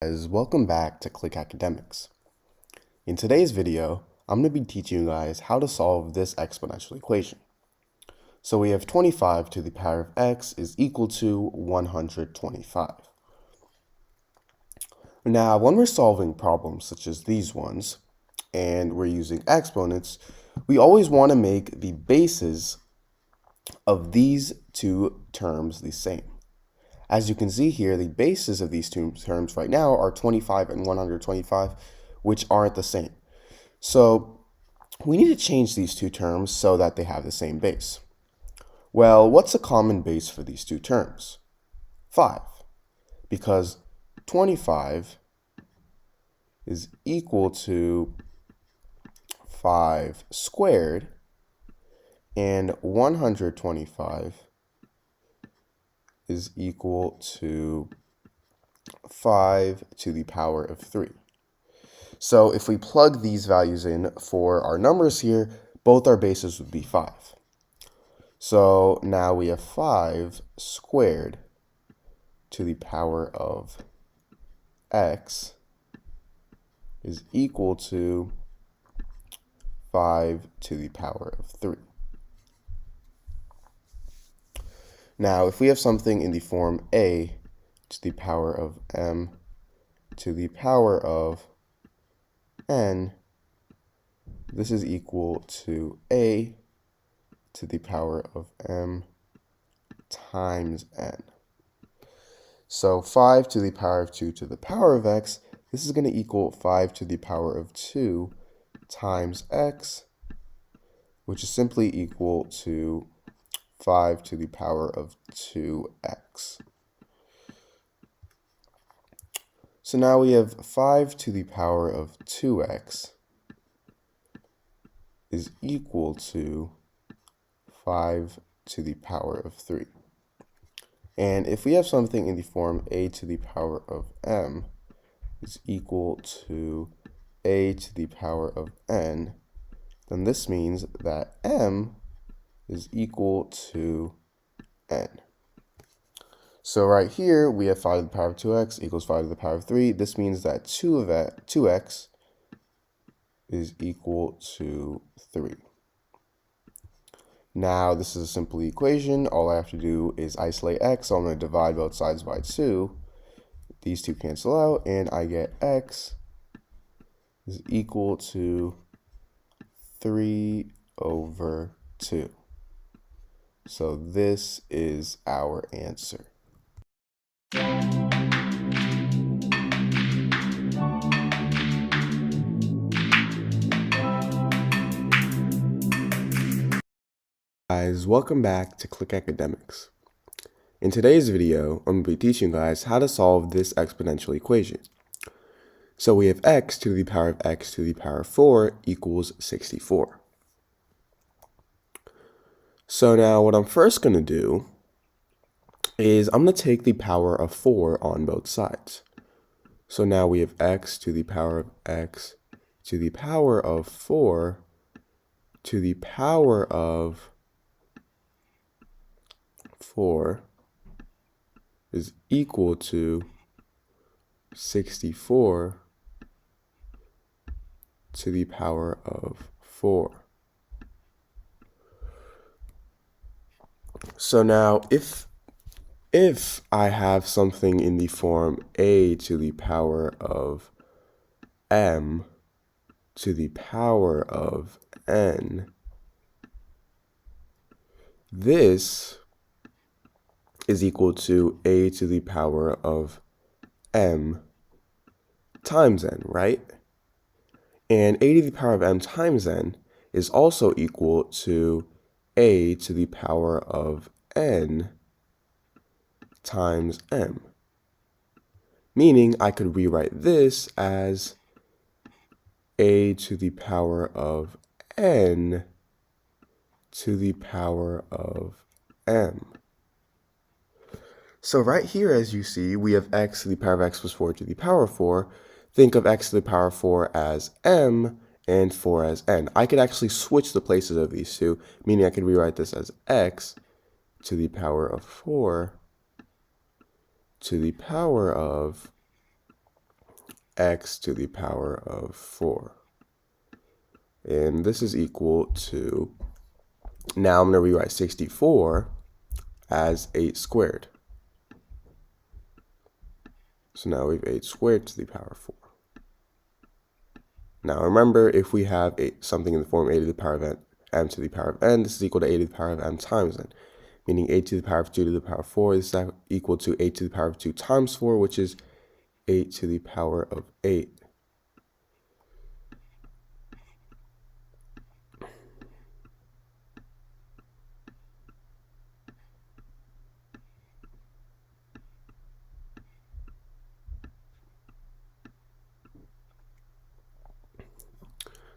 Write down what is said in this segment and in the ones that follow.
Guys, welcome back to Click Academics. In today's video, I'm going to be teaching you guys how to solve this exponential equation. So we have 25 to the power of x is equal to 125. Now, when we're solving problems such as these ones, and we're using exponents, we always want to make the bases of these two terms the same. As you can see here, the bases of these two terms right now are 25 and 125, which aren't the same. So we need to change these two terms so that they have the same base. Well, what's a common base for these two terms? 5, because 25 is equal to 5 squared, and 125 is equal to 5 to the power of 3. So if we plug these values in for our numbers here, both our bases would be 5. So now we have 5 squared to the power of x is equal to 5 to the power of 3. Now, if we have something in the form a to the power of m to the power of n, this is equal to a to the power of m times n. So 5 to the power of 2 to the power of x, this is going to equal 5 to the power of 2 times x, which is simply equal to 5 to the power of 2x. So now we have 5 to the power of 2x is equal to 5 to the power of 3. And if we have something in the form a to the power of m is equal to a to the power of n, then this means that m is equal to n. So right here, we have 5 to the power of 2x equals 5 to the power of 3. This means that 2x is equal to 3. Now, this is a simple equation. All I have to do is isolate x. So I'm going to divide both sides by 2. These two cancel out, and I get x is equal to 3 over 2. So this is our answer. Guys, welcome back to Click Academics. In today's video, I'm going to be teaching you guys how to solve this exponential equation. So we have x to the power of x to the power of 4 equals 64. So now what I'm first going to do is I'm going to take the power of 4 on both sides. So now we have x to the power of x to the power of 4 to the power of 4 is equal to 64 to the power of 4. So now if I have something in the form a to the power of m to the power of n, this is equal to a to the power of m times n, right? And a to the power of m times n is also equal to a to the power of n times m. Meaning I could rewrite this as a to the power of n to the power of m. So right here, as you see, we have x to the power of x plus 4 to the power of 4. Think of x to the power of 4 as m and 4 as n. I could actually switch the places of these two, meaning I could rewrite this as x to the power of 4 to the power of x to the power of 4. And this is equal to, now I'm going to rewrite 64 as 8 squared. So now we have 8 squared to the power of 4. Now remember, if we have something in the form a to the power of m to the power of n, this is equal to a to the power of m times n, meaning a to the power of 2 to the power of 4. This is equal to 8 to the power of 2 times 4, which is 8 to the power of 8.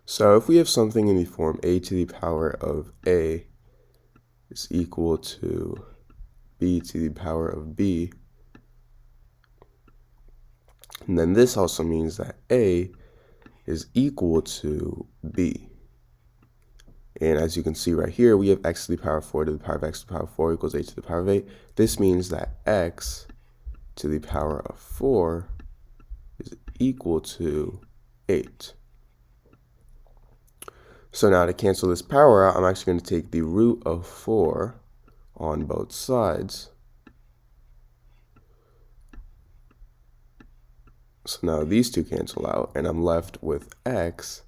So if we have something in the form a to the power of a is equal to b to the power of b, and then this also means that a is equal to b. And as you can see right here, we have x to the power of 4 to the power of x to the power of 4 equals 8 to the power of 8. This means that x to the power of 4 is equal to 8. So now to cancel this power out, I'm actually going to take the root of 4 on both sides. So now these two cancel out, and I'm left with x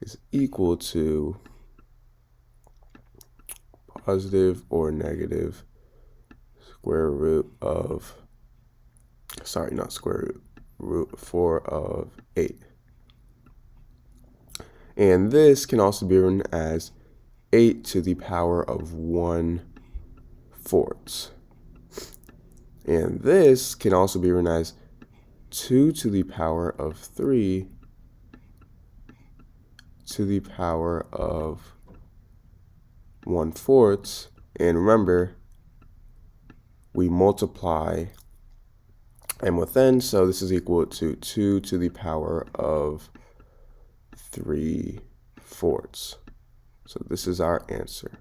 is equal to positive or negative square root of, sorry, not square root, root 4 of 8. And this can also be written as 8 to the power of 1/4. And this can also be written as 2 to the power of 3 to the power of 1/4. And remember, we multiply m with n, so this is equal to 2 to the power of 3/4. So this is our answer.